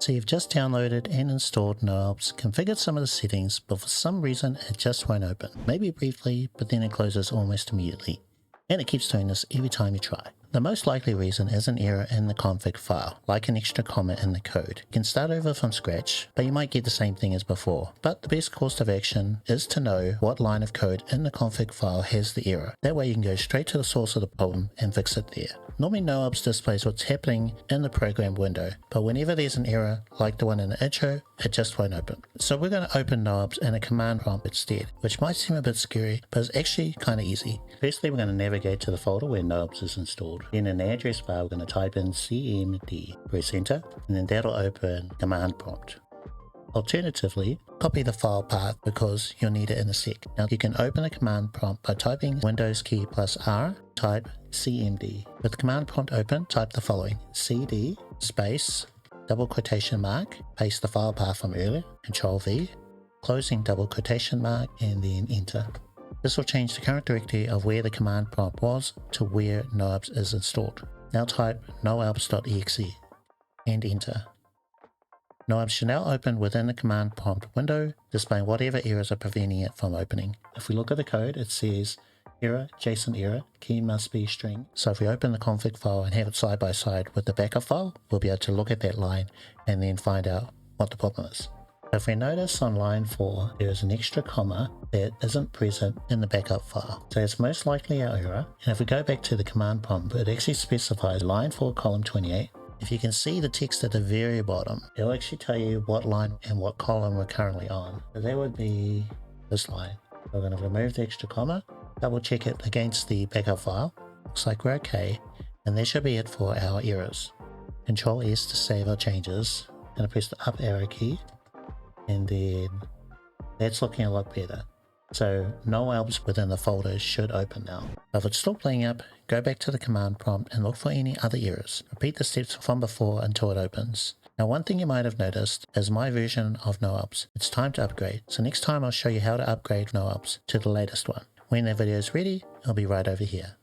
So you've just downloaded and installed NOALBS, configured some of the settings, but for some reason it just won't open. Maybe briefly, but then it closes almost immediately. And it keeps doing this every time you try. The most likely reason is an error in the config file, like an extra comma in the code. You can start over from scratch, but you might get the same thing as before. But the best course of action is to know what line of code in the config file has the error. That way you can go straight to the source of the problem and fix it there. Normally NOALBS displays what's happening in the program window, but whenever there's an error like the one in the intro, it just won't open. So we're going to open NOALBS in a command prompt instead, which might seem a bit scary, but it's actually kind of easy. Firstly, we're going to navigate to the folder where NOALBS is installed. Then in the address bar, we're going to type in CMD, press enter, and then that'll open command prompt. Alternatively, copy the file path because you'll need it in a sec. Now you can open a command prompt by typing Windows key plus R, type CMD. With the command prompt open, type the following: CD space double quotation mark, paste the file path from earlier, Control V, closing double quotation mark, and then enter. This will change the current directory of where the command prompt was to where NOALBS is installed. Now type noalbs.exe and enter. NOALBS should now open within the command prompt window, displaying whatever errors are preventing it from opening. If we look at the code, it says error, JSON error, key must be string. So if we open the config file and have it side by side with the backup file, we'll be able to look at that line and then find out what the problem is. If we notice on line 4, there is an extra comma that isn't present in the backup file. So it's most likely our error. And if we go back to the command prompt, it actually specifies line 4, column 28. If you can see the text at the very bottom, it'll actually tell you what line and what column we're currently on. So that would be this line. We're going to remove the extra comma, double check it against the backup file. Looks like we're okay. And that should be it for our errors. Control S to save our changes. I'm going to press the up arrow key. And then that's looking a lot better. So NOALBS within the folder should open now. If it's still playing up, go back to the command prompt and look for any other errors. Repeat the steps from before until it opens. Now one thing you might have noticed is my version of NOALBS. It's time to upgrade. So next time I'll show you how to upgrade NOALBS to the latest one. When that video is ready, it'll be right over here.